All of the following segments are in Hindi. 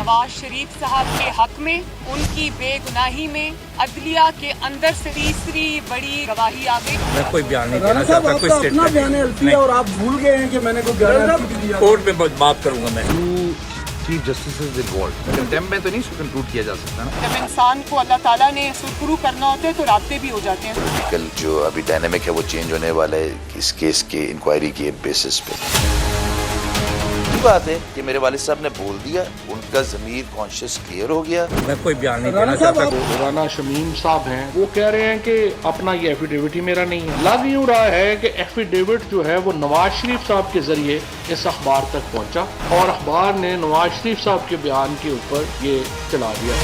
नवाज शरीफ साहब के हक में, उनकी बेगुनाही में अदलिया के अंदर से तीसरी बड़ी गवाही आ गई। मैं कोई बयान नहीं देना चाहता, कोई स्टेटमेंट नहीं। और आप भूल गए हैं कि मैंने कोई बयान दिया। कोर्ट में बात करूंगा मैं। Chief justice is involve, contempt में तो नहीं कंक्लूड किया जा सकता ना। जब इंसान को अल्लाह ताला ने सुरखरू करना होता है तो रास्ते भी हो जाते हैं। कल जो अभी डायनेमिक है वो चेंज होने वाला है इस केस के इंक्वायरी के बेसिस पे। बात है कि मेरे वालिद साहब ने बोल दिया, उनका ज़मीर कॉन्शियस क्लियर हो गया। मैं कोई बयान नहीं देना चाहता। राना शमीम साहब हैं, वो कह रहे हैं कि अपना ये एफिडेविट ही मेरा नहीं है। लग यूँ रहा है कि एफिडेविट जो है वो नवाज शरीफ साहब के जरिए इस अखबार तक पहुंचा और अखबार ने नवाज शरीफ साहब के बयान के ऊपर ये चला दिया।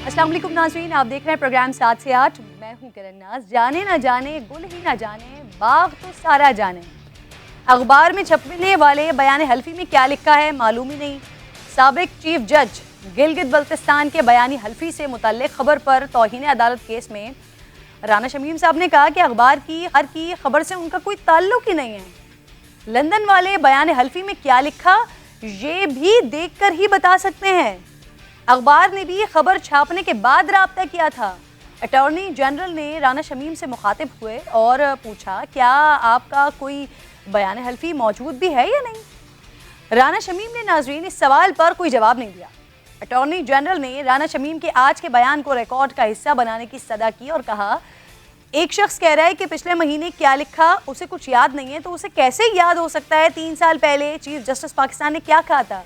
अस्सलाम वालेकुम नाज़रीन, आप देख रहे हैं प्रोग्राम 7 से 8। मैं हूं किरण नाज। जाने ना जाने, गुल ही ना जाने, बाग तो सारा जाने। अखबार में छपने वाले बयान हल्फी में क्या लिखा है मालूम ही नहीं। साबिक चीफ जज गिलगित बल्तिस्तान के बयानी हल्फी से मुतल्लिक खबर पर तौहीन अदालत केस में राना शमीम साहब ने कहा कि अखबार की हर की खबर से उनका कोई ताल्लुक ही नहीं है। लंदन वाले बयान हल्फी में क्या लिखा ये भी देख कर ही बता सकते हैं। अखबार ने भी खबर छापने के बाद राब्ता किया था। अटॉर्नी जनरल ने राना शमीम से मुखातिब हुए और पूछा, क्या आपका कोई बयान हल्फी मौजूद भी है या नहीं। राना शमीम ने नाजरीन इस सवाल पर कोई जवाब नहीं दिया। अटॉर्नी जनरल ने राना शमीम के आज के बयान को रिकॉर्ड का हिस्सा बनाने की सदा की और कहा, एक शख्स कह रहा है कि पिछले महीने क्या लिखा उसे कुछ याद नहीं है, तो उसे कैसे याद हो सकता है 3 साल पहले चीफ जस्टिस पाकिस्तान ने क्या कहा था।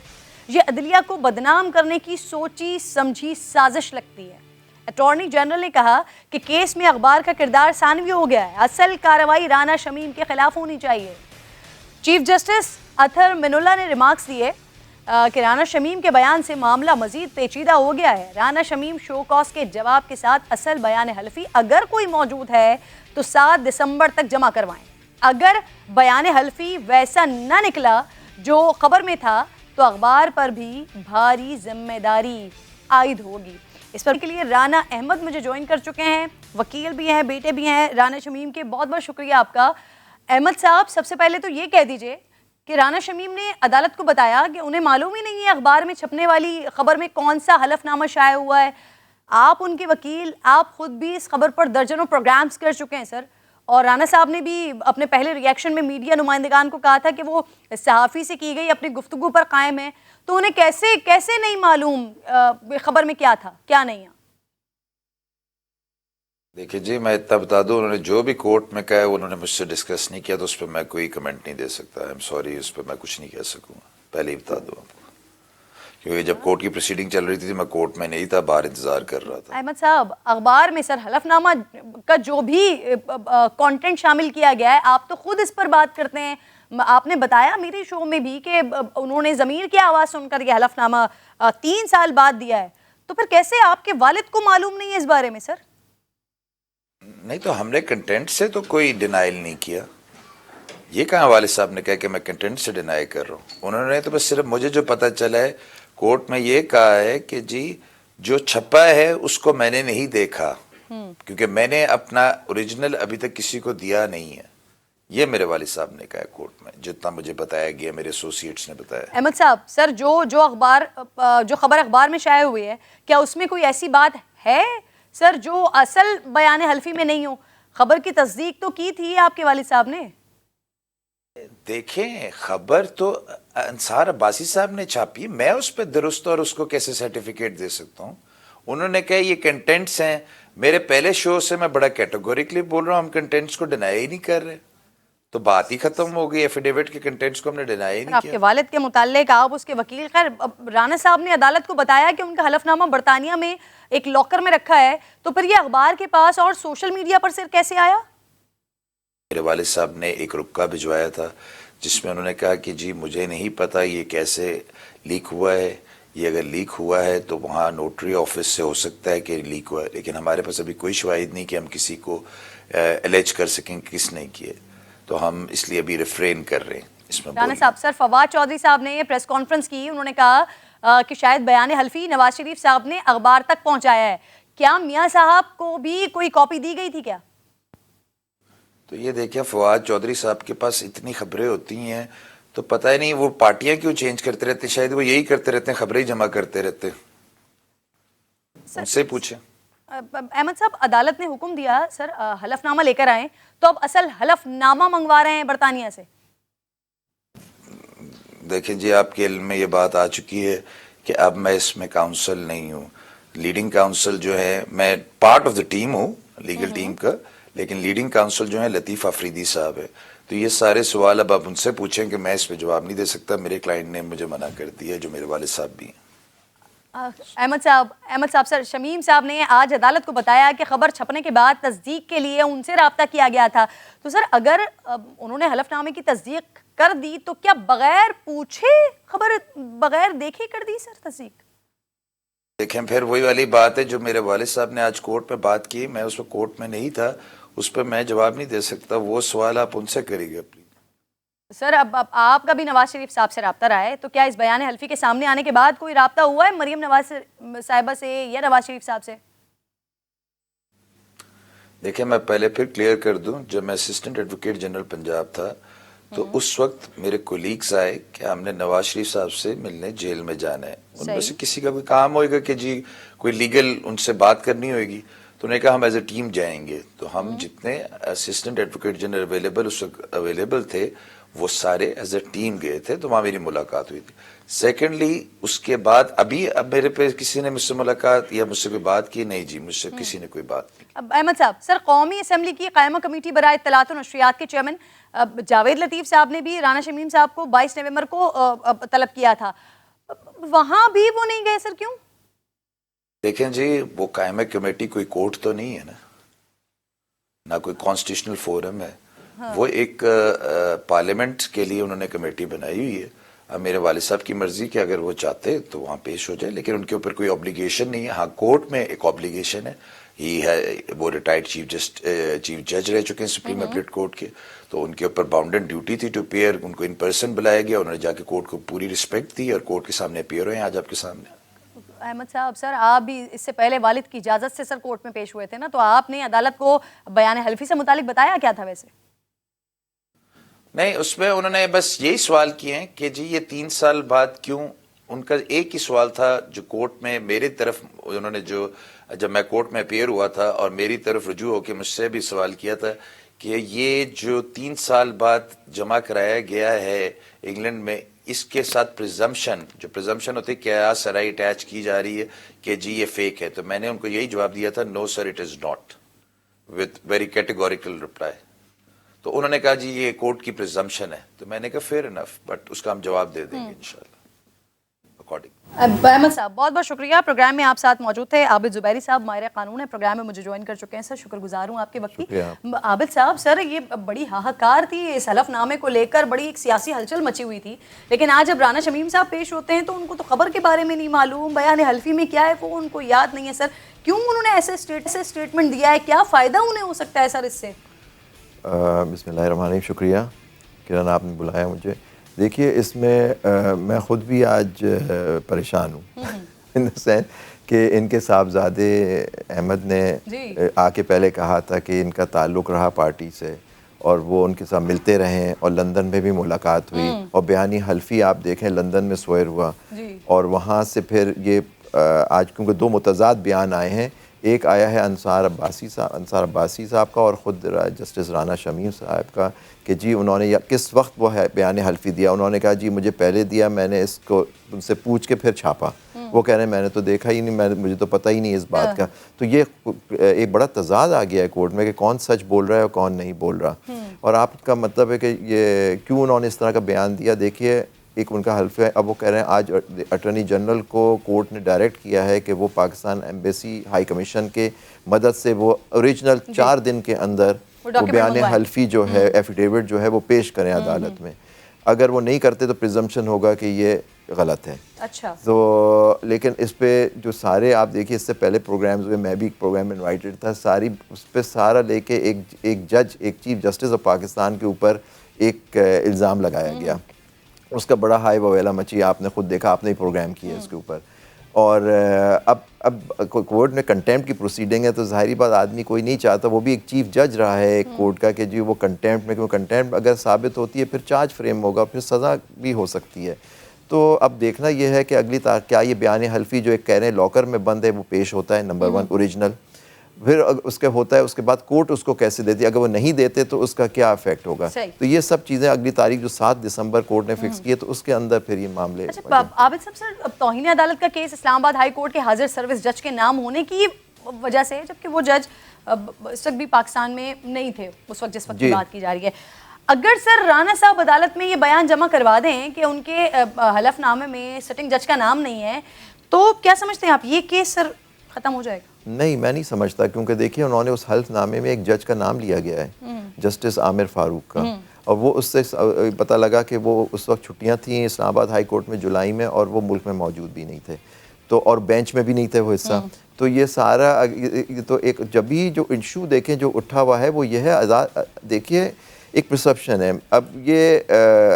ये अदलिया को बदनाम करने की सोची समझी साजिश लगती है। अटॉर्नी जनरल ने कहा कि केस में अखबार का किरदार सानवी हो गया है, असल कार्रवाई राना शमीम के खिलाफ होनी चाहिए। चीफ जस्टिस अथर मिनुल्ला ने रिमार्क्स दिए कि राना शमीम के बयान से मामला मजीद पेचीदा हो गया है। राना शमीम शो कॉज के जवाब के साथ असल बयान हल्फी अगर कोई मौजूद है तो 7 दिसंबर तक जमा करवाएं। अगर बयान हल्फी वैसा न निकला जो खबर में था तो अखबार पर भी भारी जिम्मेदारी आयद होगी। इस पर के लिए राना अहमद मुझे ज्वाइन कर चुके हैं, वकील भी हैं, बेटे भी हैं राना शमीम के। बहुत बहुत शुक्रिया आपका अहमद साहब। सबसे पहले तो ये कह दीजिए कि राना शमीम ने अदालत को बताया कि उन्हें मालूम ही नहीं है अखबार में छपने वाली खबर में कौन सा हलफनामा शाया हुआ है। आप उनके वकील, आप खुद भी इस खबर पर दर्जनों प्रोग्राम्स कर चुके हैं सर, और राना साहब ने भी अपने पहले रिएक्शन में मीडिया नुमाइंदगान को कहा था कि वो सहाफ़ी से की गई अपनी गुफ्तगू पर कायम है, तो उन्हें कैसे नहीं मालूम खबर में क्या था क्या नहीं है। देखिए जी, मैं इतना बता दूं, उन्होंने जो भी कोर्ट में कहा है उन्होंने मुझसे डिस्कस नहीं किया, तो उस पर मैं कोई कमेंट नहीं दे सकता। आई एम सॉरी, उस पर मैं कुछ नहीं कह सकूँगा, पहले ही बता दूँ आपको, क्योंकि जब कोर्ट की प्रोसीडिंग चल रही थी मैं कोर्ट में नहीं था, बाहर इंतजार कर रहा था। अहमद साहब, अखबार में सर हलफनामा का जो भी कंटेंट शामिल किया गया है, आप तो खुद इस पर बात करते हैं। आपने बताया मेरे शो में भी कि उन्होंने ज़मीर की आवाज़ सुनकर यह हलफनामा 3 साल बाद दिया है, तो फिर कैसे आपके वालिद को मालूम नहीं है इस बारे में सर। नहीं तो हमने कंटेंट से तो कोई डिनाइल नहीं किया। ये कहाँ वालिद साहब ने कहा कि मैं कंटेंट से डिनाई कर रहा हूँ। उन्होंने तो बस सिर्फ मुझे जो पता चला है कोर्ट में ये कहा है कि जी जो छपा है उसको मैंने नहीं देखा, क्योंकि मैंने अपना ओरिजिनल अभी तक किसी को दिया नहीं है। ये मेरे वालिद साहब ने कहा है कोर्ट में, जितना मुझे बताया गया, मेरे एसोसिएट्स ने बताया। अहमद साहब, सर जो खबर अखबार में शाया हुई है, क्या उसमें कोई ऐसी बात है सर जो असल बयान हल्फी में नहीं हो। खबर की तस्दीक तो की थी आपके वालिद साहब ने। देखें, खबर तो अंसार अब्बासी साहब ने छापी, मैं उस पर दुरुस्त और उसको कैसे सर्टिफिकेट दे सकता हूँ। उन्होंने कहा ये कंटेंट्स हैं। मेरे पहले शो से मैं बड़ा कैटेगोरिकली बोल रहा हूँ, हम कंटेंट्स को डिनाई ही नहीं कर रहे, तो बात ही खत्म हो गई। एफिडेविट के कंटेंट्स को हमने डिनाई नहीं किया। आपके वालिद के मुताल्लिक आप उसके वकील, खैर राना साहब ने अदालत को बताया कि उनका हलफनामा बरतानिया में एक लॉकर में रखा है, तो फिर ये अखबार के पास और सोशल मीडिया पर सिर कैसे आया। मेरे वालिद साहब ने एक रुक्का भिजवाया था जिसमें उन्होंने कहा कि जी मुझे नहीं पता ये कैसे लीक हुआ है, ये अगर लीक हुआ है तो वहाँ नोटरी ऑफिस से हो सकता है कि लीक हुआ है, लेकिन हमारे पास अभी कोई शवाहिद नहीं कि हम किसी को एलेज कर सकें किस नहीं किए, तो हम इसलिए अभी रिफ्रेन कर रहे हैं इसमें। राना साहब, सर फवाद चौधरी साहब ने प्रेस कॉन्फ्रेंस की, उन्होंने कहा कि शायद बयान हल्फी नवाज शरीफ साहब ने अखबार तक पहुंचाया है। क्या मियां साहब को भी कोई कॉपी दी गई थी क्या। तो ये देखिए, फवाद चौधरी साहब के पास इतनी खबरें होती हैं तो पता ही नहीं वो पार्टियां क्यों चेंज करते रहते, शायद वो यही करते रहते हैं, खबरें जमा करते रहते हैं, उनसे पूछे। अहमद साहब, अदालत ने हुक्म दिया सर हलफनामा लेकर आए, तो अब असल हलफनामा मंगवा रहे हैं बरतानिया से। देखें जी, आपके इल्म में ये बात आ चुकी है कि अब मैं इसमें काउंसिल नहीं हूँ। लीडिंग काउंसिल जो है, मैं पार्ट ऑफ द टीम हूँ, लीगल टीम का, लेकिन लीडिंग काउंसिल जो है लतीफ़ अफरीदी साहब है। तो ये सारे सवाल अब आप उनसे पूछें कि मैं इस पे जवाब नहीं दे सकता। मेरे क्लाइंट ने मुझे मना कर दिया, जो मेरे वालिद साहब भी हैं। अहमद साहब सर, शमीम साहब ने आज अदालत को बताया कि खबर छपने के बाद तस्दीक के लिए उनसे रब्ता किया गया था। तो सर अगर उन्होंने हलफनामे की तस्दीक कर दी तो क्या बगैर पूछे खबर बगैर देखे कर दी सर तस्दीक? देखें, फिर वही वाली बात है जो मेरे वालिद साहब ने आज कोर्ट में बात की, मैं उस वक्त कोर्ट में नहीं था, उस पर मैं जवाब नहीं दे सकता। वो सवाल आप उनसे करिएगा प्लीज। सर अब आपका भी नवाज शरीफ साहब से रब्ता रहा है, तो क्या इस बयान हल्फी के सामने आने के बाद कोई रब्ता हुआ है मरियम नवाज साहिबा से या नवाज शरीफ साहब से? देखिए, मैं पहले फिर क्लियर कर दूं, जब मैं असिस्टेंट एडवोकेट जनरल पंजाब था तो उस वक्त मेरे कोलीग्स आए कि हमने नवाज शरीफ साहब से मिलने जेल में जाना है। उनमें से किसी का कोई काम होएगा कि जी कोई लीगल उनसे बात करनी होगी, तो उन्होंने कहा हम एज ए टीम जाएंगे। तो हम जितने असिस्टेंट एडवोकेट जनरल अवेलेबल उस वक्त अवेलेबल थे, वो सारे एज ए टीम गए थे, तो वहां मेरी मुलाकात हुई थी। सेकेंडली, उसके बाद अभी अब मेरे पे किसी ने मुझसे मुलाकात या मुझसे कोई बात की? नहीं जी, मुझसे किसी ने कोई बात नहीं। अब अहमद साहब, सर कौमी असम्बली की कायमा कमेटी बराए इत्तलात और नशरियात के चेयरमैन जावेद लतीफ़ साहब ने भी राना शमीम साहब को 22 नवंबर को तलब किया था, वहां भी वो नहीं गए सर, क्यों? देखें जी, वो कायमा कमेटी कोई कोर्ट तो नहीं है ना कोई कॉन्स्टिट्यूशनल फोरम है। हाँ। वो एक पार्लियामेंट के लिए उन्होंने कमेटी बनाई हुई है। अब मेरे वालिद साहब की मर्जी कि अगर वो चाहते तो वहाँ पेश हो जाए, लेकिन उनके ऊपर कोई ऑब्लिगेशन नहीं है। हाँ, कोर्ट में एक ऑब्लिगेशन है, ही है, वो रिटायर्ड चीफ जज रह चुके हैं सुप्रीम अपीलेट कोर्ट के, तो उनके ऊपर बाउंडेड ड्यूटी थी टू अपीयर। उनको इन पर्सन बुलाया गया, उन्होंने जाके कोर्ट को पूरी रिस्पेक्ट दी और कोर्ट के सामने अपीयर हुए आज आपके सामने। अहमद साहब, सर आप भी इससे पहले वालिद की इजाज़त से सर कोर्ट में पेश हुए थे ना, तो आपने अदालत को बयान हल्फी से मुतालिक बताया क्या था वैसे? नहीं, उसमें उन्होंने बस यही सवाल किए हैं कि जी ये 3 साल बाद क्यों। उनका एक ही सवाल था जो कोर्ट में मेरी तरफ उन्होंने, जो जब मैं कोर्ट में अपीयर हुआ था और मेरी तरफ रुजू होकर मुझसे भी सवाल किया था कि ये जो 3 साल बाद जमा कराया गया है इंग्लैंड में, इसके साथ प्रिजम्पशन, जो प्रिजम्पशन होती है क्या सराई अटैच की जा रही है कि जी ये फेक है। तो मैंने उनको यही जवाब दिया था, no sir it is not, with very categorical reply. तो उन्होंने कहा जी ये कोर्ट की प्रिजम्पशन है। तो मैंने कहा फेयर इनफ, बट उसका हम जवाब दे देंगे इंशाल्लाह अकॉर्डिंग। अहमद साहब, बहुत बहुत शुक्रिया, प्रोग्राम में आप साथ मौजूद थे। आबिद जुबैरी साहब माहिर कानून है, प्रोग्राम में मुझे ज्वाइन कर चुके हैं सर, शुक्रगुजार हूँ आपके वक्त की। आबिद साहब, सर ये बड़ी हाहाकार थी, इस हलफनामे को लेकर बड़ी एक सियासी हलचल मची हुई थी, लेकिन आज जब राना शमीम साहब पेश होते हैं तो उनको तो खबर के बारे में नहीं मालूम, बयान हल्फी में क्या है वो उनको याद नहीं है। सर क्यों उन्होंने ऐसे स्टेटमेंट दिया है, क्या फ़ायदा उन्हें हो सकता है सर इससे? बिस्मिल्लाहिर्रहमानिर्रहीम, शुक्रिया किरण, आपने बुलाया मुझे। देखिए, इसमें मैं ख़ुद भी आज परेशान हूँ इन द सेंस कि इनके साहबजादे अहमद ने आके पहले कहा था कि इनका ताल्लुक़ रहा पार्टी से और वो उनके साथ मिलते रहे और लंदन में भी मुलाकात हुई और बयानी हल्फी आप देखें लंदन में स्वेर हुआ और वहाँ से फिर ये आज क्योंकि 2 मुतज़ाद बयान आए हैं, एक आया है अंसार अब्बासी साहब का और ख़ुद जस्टिस राना शमीम साहब का कि जी उन्होंने किस वक्त वो है बयान हल्फी दिया। उन्होंने कहा जी मुझे पहले दिया, मैंने इसको उनसे पूछ के फिर छापा। वो कह रहे हैं मैंने तो देखा ही नहीं, मुझे तो पता ही नहीं इस बात का। तो ये एक बड़ा तजाद आ गया है कोर्ट में कि कौन सच बोल रहा है और कौन नहीं बोल रहा। और आपका मतलब है कि ये क्यों उन्होंने इस तरह का बयान दिया। देखिए, एक उनका हल्फ है, अब वो कह रहे हैं आज अटॉर्नी जनरल को कोर्ट ने डायरेक्ट किया है कि वो पाकिस्तान एम्बेसी हाई कमीशन के मदद से वो ओरिजिनल 4 दिन के अंदर वो बयान हल्फी जो है एफिडेविट जो है वो पेश करें अदालत में। अगर वो नहीं करते तो प्रिजम्पशन होगा कि ये गलत है। अच्छा। तो लेकिन इस पे जो सारे आप देखिए, इससे पहले प्रोग्राम्स में मैं भी एक प्रोग्राम में इन्वाइटेड था, सारी उस पर सारा लेके एक जज, एक चीफ जस्टिस ऑफ पाकिस्तान के ऊपर एक इल्ज़ाम लगाया गया। उसका बड़ा हाई ववेला मची, आपने खुद देखा, आपने ही प्रोग्राम किया इसके ऊपर। और अब कोर्ट में कंटेम्प्ट की प्रोसीडिंग है, तो ज़ाहिरी बात आदमी कोई नहीं चाहता, वो भी एक चीफ जज रहा है एक कोर्ट का, कि जी वो कंटेम्प्ट में, क्योंकि कंटेम्प्ट अगर साबित होती है फिर चार्ज फ्रेम होगा, फिर सज़ा भी हो सकती है। तो अब देखना यह है कि अगली क्या ये बयान हल्फी जो एक कह रहे हैं लॉकर में बंद है वो पेश होता है, नंबर 1 ओरिजिनल, फिर उसके होता है, उसके बाद कोर्ट उसको कैसे देती है, अगर वो नहीं देते तो उसका क्या इफेक्ट होगा। तो ये सब चीज़ें अगली तारीख जो 7 दिसंबर कोर्ट ने फिक्स की है, तो उसके अंदर फिर ये मामले। अच्छा आबिद साहब, सर तौहीन अदालत का केस इस्लामाबाद हाई कोर्ट के हाजिर सर्विस जज के नाम होने की वजह से, जबकि वो जज इस वक्त भी पाकिस्तान में नहीं थे उस वक्त जिस वक्त की बात की जा रही है, अगर सर राना साहब अदालत में ये बयान जमा करवा दें कि उनके हलफनामे में सिटिंग जज का नाम नहीं है, तो क्या समझते हैं आप, ये केस सर ख़त्म हो जाएगा? नहीं, मैं नहीं समझता, क्योंकि देखिए उन्होंने उस हल्फनामे में एक जज का नाम लिया गया है, जस्टिस आमिर फारूक का, और वो उससे पता लगा कि वो उस वक्त छुट्टियां थी इस्लामाबाद हाई कोर्ट में जुलाई में, और वो मुल्क में मौजूद भी नहीं थे, तो और बेंच में भी नहीं थे वो हिस्सा। तो ये सारा तो एक जब भी जो इशू देखें जो उठा हुआ है वो ये है, देखिए एक परसेप्शन है। अब ये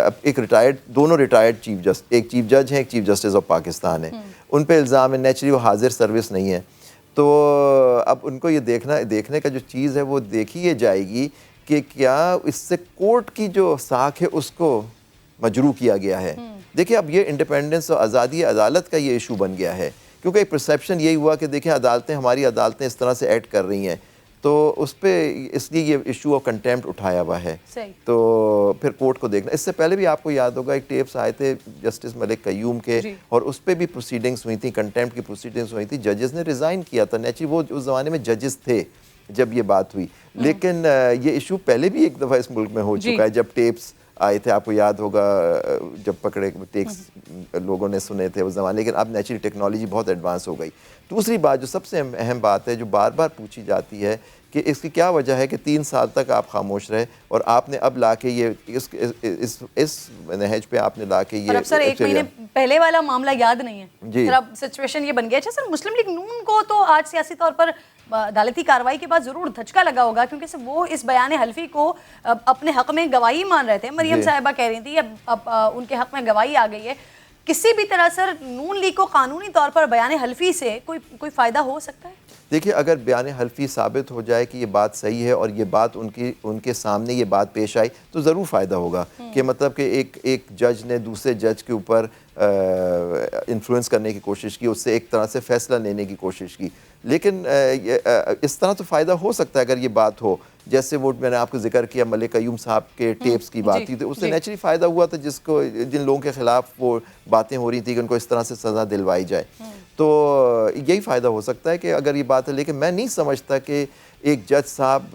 अब एक रिटायर्ड, दोनों रिटायर्ड चीफ जस्ट, एक चीफ जज है, एक चीफ जस्टिस ऑफ पाकिस्तान है, उन पे इल्ज़ाम है, नेचुरली वो हाजिर सर्विस नहीं है, तो अब उनको ये देखने का जो चीज़ है वो देखी ये जाएगी कि क्या इससे कोर्ट की जो साख है उसको मजरू किया गया है। देखिए अब ये इंडिपेंडेंस और आज़ादी अदालत का ये इशू बन गया है, क्योंकि एक परसेप्शन यही हुआ कि देखिए अदालतें, हमारी अदालतें इस तरह से एक्ट कर रही हैं, तो उस पर इसलिए ये इशू ऑफ कंटेम्प्ट उठाया हुआ है। तो फिर कोर्ट को देखना। इससे पहले भी आपको याद होगा एक टेप्स आए थे जस्टिस मलिक कयूम के, और उस पर भी प्रोसीडिंग्स हुई थी, कंटेम्प्ट की प्रोसीडिंग्स हुई थी, जजेस ने रिज़ाइन किया था। नेचुरली वो उस ज़माने में जजेस थे जब ये बात हुई, लेकिन ये इशू पहले भी एक दफ़ा इस मुल्क में हो चुका है, जब टेप्स आए थे, आपको याद होगा, जब पकड़े टेक्स लोगों ने सुने थे उस ज़माने, लेकिन अब नेचुरली टेक्नोलॉजी बहुत एडवांस हो गई। दूसरी बात जो सबसे अहम बात है, जो बार बार पूछी जाती है कि इसकी क्या वजह है कि 3 साल तक आप खामोश रहे, और आपने अब लाके ये इस नहज पे आपने लाके ये, अब सर 1 महीने पहले वाला मामला याद नहीं है जी। सर अब सिचुएशन ये बन गया। अच्छा सर, मुस्लिम लीग नून को तो आज सियासी तौर पर अदालती कार्रवाई के बाद ज़रूर धचका लगा होगा, क्योंकि सर वो इस बयान हल्फी को अपने हक में गवाही मान रहे थे। मरियम साहिबा कह रही थी अब उनके हक में गवाही आ गई है। किसी भी तरह सर नून लीग को कानूनी तौर पर बयान हल्फी से कोई फ़ायदा हो सकता है? देखिए अगर बयान हल्फी साबित हो जाए कि ये बात सही है और ये बात उनके सामने ये बात पेश आई, तो ज़रूर फ़ायदा होगा कि मतलब कि एक जज ने दूसरे जज के ऊपर इन्फ्लुएंस करने की कोशिश की, उससे एक तरह से फ़ैसला लेने की कोशिश की। लेकिन इस तरह तो फ़ायदा हो सकता है अगर ये बात हो, जैसे वो मैंने आपको जिक्र किया मलिक कयूम साहब के टेप्स की बात थी, तो उससे नेचुरली फ़ायदा हुआ था, जिन लोगों के ख़िलाफ़ वो बातें हो रही थी कि उनको इस तरह से सज़ा दिलवाई जाए, तो यही फ़ायदा हो सकता है कि अगर ये बात है। लेकिन मैं नहीं समझता कि एक जज साहब,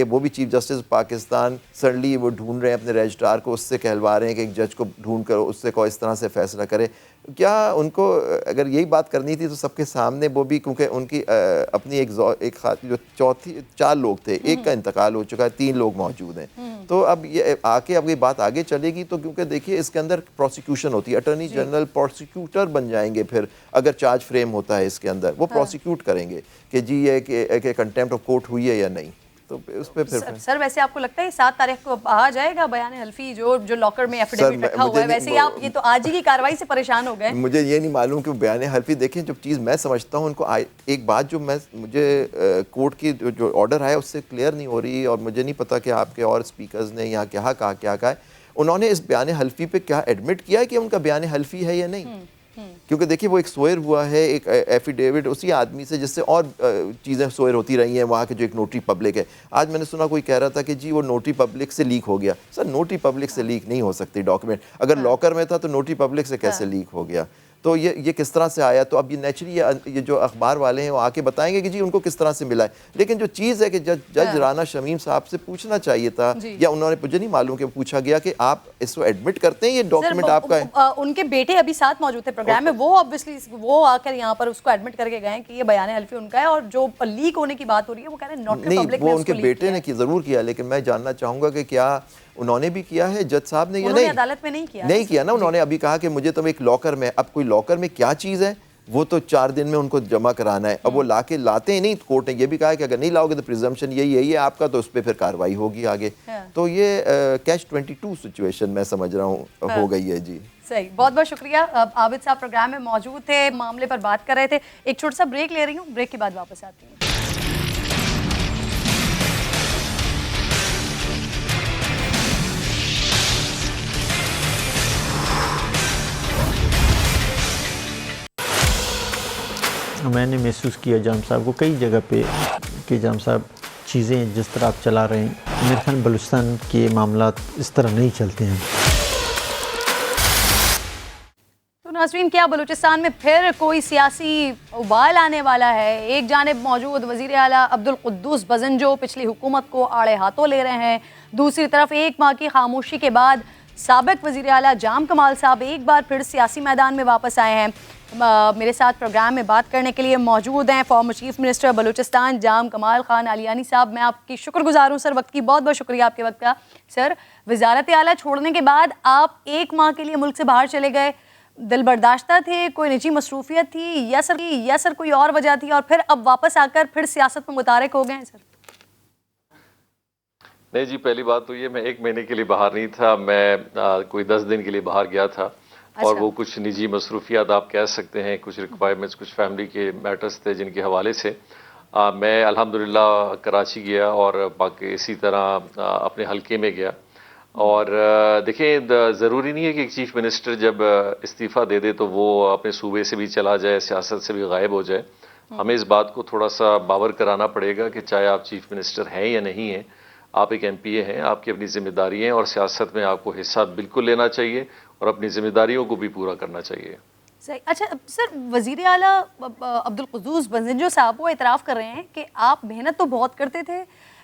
वो भी चीफ जस्टिस पाकिस्तान, सडनली वो ढूंढ रहे हैं अपने रजिस्ट्रार को, उससे कहलवा रहे हैं कि एक जज को ढूंढ कर उससे को इस तरह से फ़ैसला करे। क्या उनको अगर यही बात करनी थी तो सबके सामने वो भी, क्योंकि उनकी अपनी एक जो 4 लोग थे, एक का इंतकाल हो चुका है, 3 लोग मौजूद हैं, तो अब ये अब ये बात आगे चलेगी तो, क्योंकि देखिए इसके अंदर प्रोसिक्यूशन होती है, अटॉर्नी जनरल प्रोसिक्यूटर बन जाएंगे फिर अगर चार्ज फ्रेम होता है इसके अंदर, वो प्रोसिक्यूट करेंगे कि जी ये कि कंटेम्प्ट ऑफ कोर्ट हुई है या नहीं। तो उस पे फिर सर वैसे आपको लगता है 7 तारीख को आ जाएगा बयान हल्फी जो लॉकर में एफिडेविट रखा हुआ है? वैसे ही आप ये तो आज ही की कार्रवाई से परेशान हो गए। मुझे ये नहीं मालूम कि बयान हल्फी, देखें जो चीज़ मैं समझता हूँ उनको एक बात जो मुझे कोर्ट की जो ऑर्डर आया उससे क्लियर नहीं हो रही, और मुझे नहीं पता कि आपके और स्पीकर्स ने यहाँ क्या कहा है, उन्होंने इस बयान हल्फी पे क्या एडमिट किया है कि उनका बयान हल्फी है या नहीं। क्योंकि देखिए वो एक सोयर हुआ है, एक एफिडेविट उसी आदमी से जिससे और चीज़ें सोयर होती रही हैं, वहाँ के जो एक नोटरी पब्लिक है। आज मैंने सुना कोई कह रहा था कि जी वो नोटरी पब्लिक से लीक हो गया। सर नोटरी पब्लिक से लीक नहीं हो सकती डॉक्यूमेंट, अगर लॉकर में था तो नोटरी पब्लिक से कैसे लीक हो गया? तो ये किस तरह से आया? तो अब ये नेचुरली ये जो अखबार वाले हैं वो आके बताएंगे कि जी उनको किस तरह से मिला है। लेकिन जो चीज़ है कि जज राना शमीम साहब से पूछना चाहिए था, या उन्होंने, मुझे नहीं मालूम कि पूछा गया कि आप इसको एडमिट करते हैं ये डॉक्यूमेंट आपका है? उनके बेटे अभी साथ मौजूद थे प्रोग्राम में, वो ऑब्वियसली वो आकर यहाँ पर उसको एडमिट करके गए कि ये बयान हल्फी उनका है, और जो लीक होने की बात हो रही है वो कह रहे हैं नॉट पब्लिक ने, वो उनके बेटे ने ज़रूर किया। लेकिन मैं जानना चाहूँगा कि क्या उन्होंने भी किया है जज साहब ने या नहीं? अदालत में नहीं किया ना। उन्होंने अभी कहा कि मुझे तो एक लॉकर में, अब कोई लॉकर में क्या चीज़ है वो तो 4 दिन में उनको जमा कराना है। अब वो लाते ही नहीं, कोर्ट ने ये भी कहा है कि अगर नहीं लाओगे तो प्रिजम्पशन यही है आपका, तो उस पर फिर कार्रवाई होगी आगे। तो ये कैच 22 सिचुएशन मैं समझ रहा हूँ हो गई है जी। सही, बहुत बहुत शुक्रिया। आबिद साहब प्रोग्राम में मौजूद थे, मामले पर बात कर रहे थे। एक छोटा सा ब्रेक ले रही हूँ, ब्रेक के बाद वापस आती हूँ। मैंने महसूस किया जाम साहब को कई जगह पे कि जाम साहब चीज़ें जिस तरह आप चला रहे हैं, मेरे ख्याल बलूचिस्तान के मामला इस तरह नहीं चलते हैं। तो नाज़रीन, क्या बलूचिस्तान में फिर कोई सियासी उबाल आने वाला है? एक जानिब मौजूद वज़ीर आला अब्दुल कुद्दूस बज़ंजो पिछली हुकूमत को आड़े हाथों ले रहे हैं, दूसरी तरफ एक माह की खामोशी के बाद साबिक वज़ीर आला जाम कमाल साहब एक बार फिर सियासी मैदान में वापस आए हैं। मेरे साथ प्रोग्राम में बात करने के लिए मौजूद हैं फॉर्मर चीफ मिनिस्टर बलूचिस्तान जाम कमाल खान आलियानी साहब। मैं आपकी शुक्रगुजार हूँ सर, वक्त की बहुत बहुत शुक्रिया आपके वक्त का। सर, वजारत आला छोड़ने के बाद आप एक माह के लिए मुल्क से बाहर चले गए, दिल बर्दाश्ता थे, कोई निजी मसरूफियत थी या सर कोई और वजह थी, और फिर अब वापस आकर फिर सियासत में मुतारिक हो गए हैं सर? नहीं जी, पहली बात तो ये, मैं एक महीने के लिए बाहर नहीं था, मैं कोई 10 दिन के लिए बाहर गया था। अच्छा। और वो कुछ निजी मसरूफियात आप कह सकते हैं, कुछ रिक्वायरमेंट्स, कुछ फैमिली के मैटर्स थे जिनके हवाले से मैं अल्हम्दुलिल्लाह कराची गया और बाकी इसी तरह अपने हलके में गया। और देखें, ज़रूरी नहीं है कि एक चीफ मिनिस्टर जब इस्तीफ़ा दे दे तो वो अपने सूबे से भी चला जाए, सियासत से भी गायब हो जाए। हमें इस बात को थोड़ा सा बावर कराना पड़ेगा कि चाहे आप चीफ मिनिस्टर हैं या नहीं हैं, आप एक MPA हैं, आपकी अपनी जिम्मेदारी हैं और सियासत में आपको हिस्सा बिल्कुल लेना चाहिए और अपनी जिम्मेदारियों को भी पूरा करना चाहिए। सही। अच्छा सर, वज़ीर आला अब्दुल कुद्दूस बज़ंजो साहब वो इतराफ़ कर रहे हैं कि आप मेहनत तो बहुत करते थे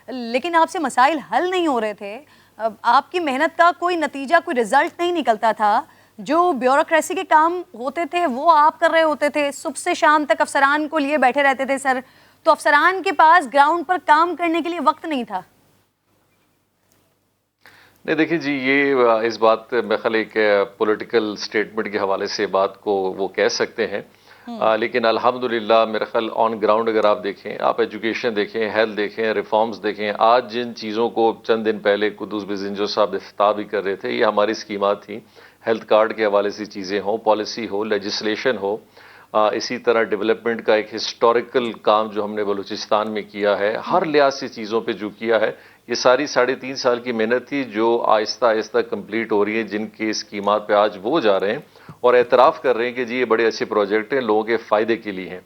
लेकिन आपसे मसाइल हल नहीं हो रहे थे, आपकी मेहनत का कोई नतीजा, कोई रिज़ल्ट नहीं निकलता था, जो ब्यूरोक्रेसी के काम होते थे वो आप कर रहे होते थे, सुबह से शाम तक अफसरान को लिए बैठे रहते थे सर, तो अफसरान के पास ग्राउंड पर काम करने के लिए वक्त नहीं था। नहीं देखिए जी, ये इस बात में ख्याल एक पॉलिटिकल स्टेटमेंट के हवाले से बात को वो कह सकते हैं, लेकिन अल्हम्दुलिल्लाह मेरा ख्याल ऑन ग्राउंड अगर आप देखें, आप एजुकेशन देखें, हेल्थ देखें, रिफॉर्म्स देखें, आज जिन चीज़ों को चंद दिन पहले कुद्दूस बज़ंजो साहब इफ्ताह भी कर रहे थे, ये हमारी स्कीमात थी। हेल्थ कार्ड के हवाले से चीज़ें हों, पॉलिसी हो, लेजिस्लेशन हो, इसी तरह डेवलपमेंट का एक हिस्टोरिकल काम जो हमने बलूचिस्तान में किया है, हर लिहाज से चीज़ों पे जो किया है, ये सारी 3.5 साल की मेहनत थी जो आहिस्ता आहिस्ता कंप्लीट हो रही है, जिनकी स्कीमात पे आज वो जा रहे हैं और एतराफ़ कर रहे हैं कि जी ये बड़े अच्छे प्रोजेक्ट हैं, लोगों के फ़ायदे के लिए हैं।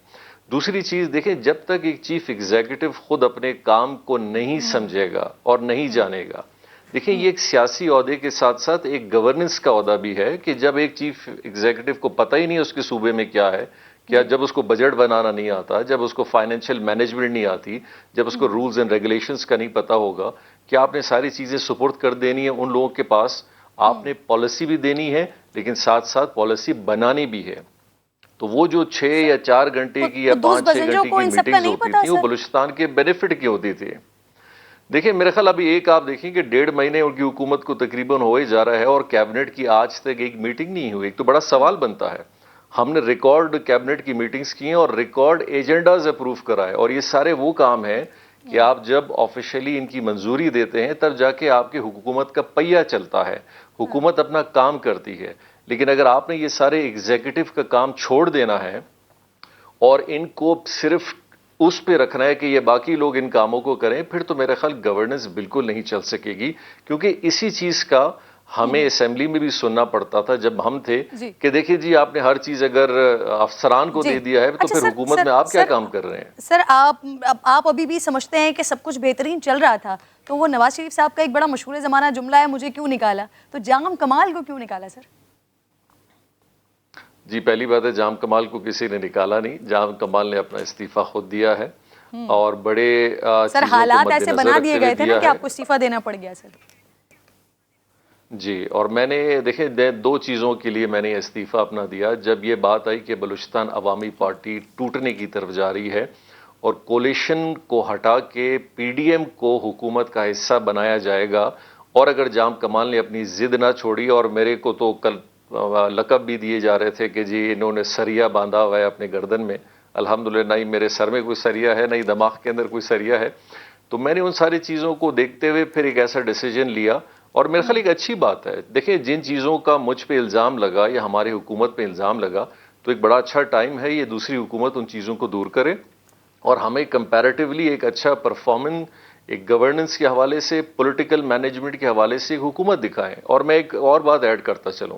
दूसरी चीज़ देखें, जब तक एक चीफ एग्जीक्यूटिव खुद अपने काम को नहीं समझेगा और नहीं जानेगा, देखिए ये एक सियासी ओहदे के साथ साथ एक गवर्नेंस का ओहदा भी है कि जब एक चीफ एग्जीक्यूटिव को पता ही नहीं उसके सूबे में क्या है, क्या जब उसको बजट बनाना नहीं आता, जब उसको फाइनेंशियल मैनेजमेंट नहीं आती, जब उसको रूल्स एंड रेगुलेशंस का नहीं पता होगा, क्या आपने सारी चीज़ें सुपुर्द कर देनी है उन लोगों के पास, आपने पॉलिसी भी देनी है लेकिन साथ साथ पॉलिसी बनानी भी है। तो वो जो 6 या 4 घंटे की या 5-6 घंटे की मीटिंग्स होती थी, वो बलूचिस्तान के बेनिफिट की होती थी। देखिए मेरे ख्याल अभी एक आप देखें कि 1.5 महीने उनकी हुकूमत को तकरीबन हो ही जा रहा है और कैबिनेट की आज तक एक मीटिंग नहीं हुई। एक तो बड़ा सवाल बनता है, हमने रिकॉर्ड कैबिनेट की मीटिंग्स की हैं और रिकॉर्ड एजेंडाज अप्रूव कराए, और ये सारे वो काम हैं कि आप जब ऑफिशियली इनकी मंजूरी देते हैं तब जाके आपकी हुकूमत का पहिया चलता है, हुकूमत अपना काम करती है। लेकिन अगर आपने ये सारे एग्जीक्यूटिव का काम छोड़ देना है और इनको सिर्फ उस पे रखना है कि ये बाकी लोग इन कामों को करें, फिर तो मेरा ख्याल गवर्नेंस बिल्कुल नहीं चल सकेगी। क्योंकि इसी चीज का हमें असेंबली में भी सुनना पड़ता था जब हम थे कि देखिए जी आपने हर चीज अगर अफसरान को दे दिया है तो फिर हुकूमत में आप क्या काम कर रहे हैं। सर आप अभी भी समझते हैं कि सब कुछ बेहतरीन चल रहा था, तो वो नवाज शरीफ साहब का एक बड़ा मशहूर ज़माना जुमला है, मुझे क्यों निकाला, तो जाम कमाल को क्यों निकाला सर? जी पहली बात है, जाम कमाल को किसी ने निकाला नहीं, जाम कमाल ने अपना इस्तीफा खुद दिया है और बड़े सर हालात ऐसे बना दिए गए थे ना कि आपको इस्तीफा देना पड़ गया सर। जी, और मैंने देखे 2 चीज़ों के लिए मैंने इस्तीफ़ा अपना दिया। जब ये बात आई कि बलूचिस्तान अवामी पार्टी टूटने की तरफ जा रही है और कोलिशन को हटा के PDM को हुकूमत का हिस्सा बनाया जाएगा, और अगर जाम कमाल ने अपनी ज़िद ना छोड़ी, और मेरे को तो कल लक़ब भी दिए जा रहे थे कि जी इन्होंने सरिया बांधा हुआ है अपने गर्दन में, अल्हम्दुलिल्लाह नहीं मेरे सर में कोई सरिया है, नहीं दिमाग के अंदर कोई सरिया है। तो मैंने उन सारी चीज़ों को देखते हुए फिर एक ऐसा डिसीजन लिया और मेरे ख्याल एक अच्छी बात है। देखिए, जिन चीज़ों का मुझ पे इल्ज़ाम लगा या हमारी हुकूमत पे इल्ज़ाम लगा, तो एक बड़ा अच्छा टाइम है ये दूसरी हुकूमत उन चीज़ों को दूर करे और हमें कंपैरेटिवली एक अच्छा परफॉर्मेंस, एक गवर्नेंस के हवाले से, पॉलिटिकल मैनेजमेंट के हवाले से एक हुकूमत दिखाएं। और मैं एक और बात ऐड करता चलूं,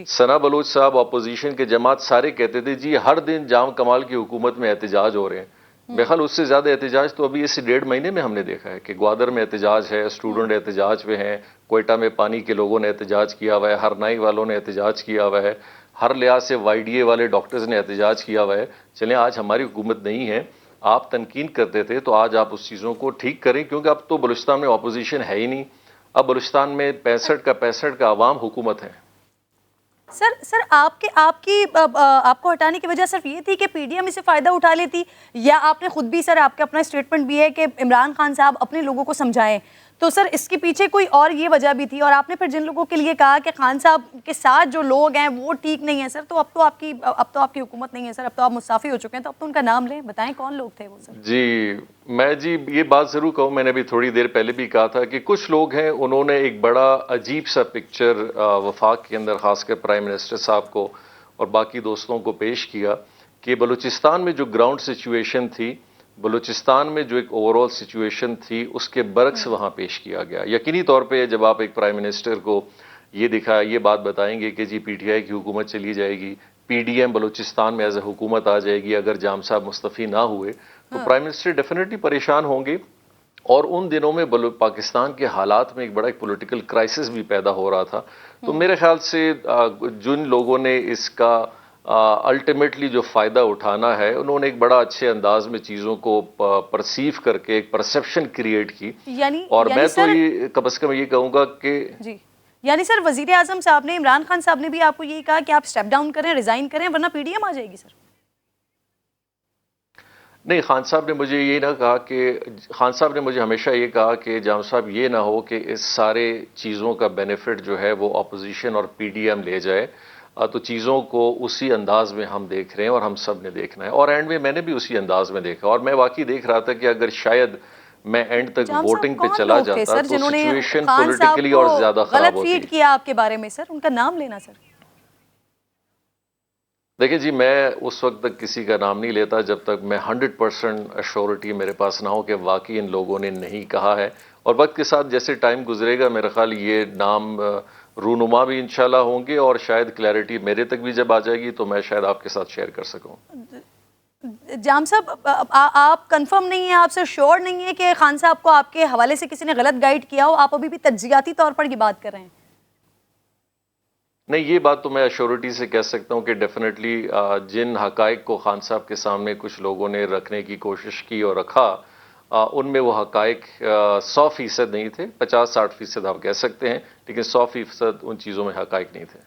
सना बलोच साहब अपोजिशन के जमात सारे कहते थे जी हर दिन जाम कमाल की हुकूमत में एहतजाज हो रहे हैं। बेखल उससे ज्यादा एहतजाज तो अभी इस 1.5 महीने में हमने देखा है कि ग्वादर में एहतजाज है, स्टूडेंट एहतजाज पे हैं, कोयटा में पानी के लोगों ने एहतजाज किया हुआ है, हरनाई वालों ने एहतजाज किया हुआ है, हर लिहाज से YDA वाले डॉक्टर्स ने एहतजाज किया हुआ है। चलें, आज हमारी हुकूमत नहीं है, आप तनकीन करते थे तो आज आप उस चीज़ों को ठीक करें, क्योंकि अब तो बलूचिस्तान में अपोजिशन है ही नहीं। अब बलूचिस्तान में 65 का अवाम हुकूमत है। सर आपको हटाने की वजह सिर्फ ये थी कि PDM इसे फ़ायदा उठा लेती, या आपने खुद भी, सर आपका अपना स्टेटमेंट भी है कि इमरान खान साहब अपने लोगों को समझाएं, तो सर इसके पीछे कोई और ये वजह भी थी? और आपने फिर जिन लोगों के लिए कहा कि खान साहब के साथ जो लोग हैं वो ठीक नहीं है सर, तो अब तो आपकी हुकूमत नहीं है सर, अब तो आप मुस्ताफ़ी हो चुके हैं, तो अब तो उनका नाम लें, बताएं कौन लोग थे वो सर। जी ये बात ज़रूर कहूँ, मैंने अभी थोड़ी देर पहले भी कहा था कि कुछ लोग हैं उन्होंने एक बड़ा अजीब सा पिक्चर वफाक के अंदर खासकर प्राइम मिनिस्टर साहब को और बाकी दोस्तों को पेश किया कि बलूचिस्तान में जो ग्राउंड सिचुएशन थी, बलूचिस्तान में जो एक ओवरऑल सिचुएशन थी, उसके बरक्स वहाँ पेश किया गया। यकीनी तौर पे जब आप एक प्राइम मिनिस्टर को ये बात बताएंगे कि जी PTI की हुकूमत चली जाएगी, PDM बलूचिस्तान में एज ए हुकूमत आ जाएगी अगर जाम साहब मुस्तफ़ी ना हुए, तो प्राइम मिनिस्टर डेफिनेटली परेशान होंगे। और उन दिनों में पाकिस्तान के हालात में एक बड़ा एक पॉलिटिकल क्राइसिस भी पैदा हो रहा था। तो मेरे ख्याल से जिन लोगों ने इसका अल्टीमेटली जो फ़ायदा उठाना है, उन्होंने एक बड़ा अच्छे अंदाज में चीज़ों को परसीव करके एक परसेप्शन क्रिएट की। और मैं तो ये कम से कम ये कहूँगा कि यानी सर वज़ीर आज़म साहब ने, इमरान खान साहब ने भी आपको यही कहा कि आप स्टेप डाउन करें, रिज़ाइन करें, वरना PDM आ जाएगी सर? नहीं, खान साहब ने मुझे ये ना कहा कि, खान साहब ने मुझे हमेशा ये कहा कि जाम साहब ये ना हो कि इस सारे चीज़ों का बेनिफिट जो है वो अपोजिशन और PDM ले जाए, तो चीज़ों को उसी अंदाज में हम देख रहे हैं और हम सब ने देखना है। और एंड में मैंने भी उसी अंदाज में देखा और मैं वाकई देख रहा था कि अगर शायद मैं एंड तक वोटिंग पे चला जाता तो सिचुएशन पॉलिटिकली और ज्यादा खराब होती। फीड किया आपके बारे में सर, उनका नाम लेना सर। देखिए जी, मैं उस वक्त तक किसी का नाम नहीं लेता जब तक मैं 100% अश्योरिटी मेरे पास ना हो कि वाकई इन लोगों ने नहीं कहा है। और वक्त के साथ जैसे टाइम गुजरेगा मेरा ख्याल ये नाम रूनुमा भी इंशाल्लाह होंगे और शायद क्लैरिटी मेरे तक भी जब आ जाएगी तो मैं शायद आपके साथ शेयर कर सकूं। जाम साहब, आप कंफर्म नहीं है, आपसे श्योर नहीं है कि खान साहब को आपके हवाले से किसी ने गलत गाइड किया हो? आप अभी भी तज्जियाती तौर पर ये बात कर रहे हैं? नहीं, ये बात तो मैं अश्योरिटी से कह सकता हूं कि डेफिनेटली जिन हकाइक को खान साहब के सामने कुछ लोगों ने रखने की कोशिश की और रखा, उनमें वो हकाइक 100% नहीं थे, 50-60% आप कह सकते हैं, लेकिन 100% उन चीज़ों में हकाइक नहीं थे।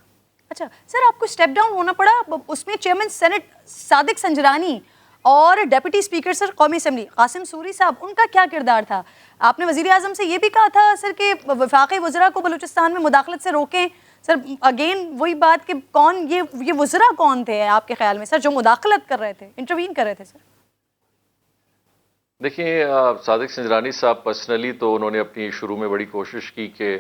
अच्छा सर, आपको स्टेप डाउन होना पड़ा, उसमें चेयरमैन सेनेट सादिक संजरानी और डेप्यूटी स्पीकर सर कौमी असेंबली कासिम सूरी साहब, उनका क्या किरदार था? आपने वज़ीर आज़म से ये भी कहा था सर कि वफाकी वज़रा को बलूचिस्तान में मुदाखलत से रोकें। सर अगेन वही बात कि कौन ये वज़रा कौन थे आपके ख्याल में सर जो मुदाखलत कर रहे थे, इंटरवीन कर रहे थे? सर देखिए, सादिक संजरानी साहब पर्सनली तो उन्होंने अपनी शुरू में बड़ी कोशिश की कि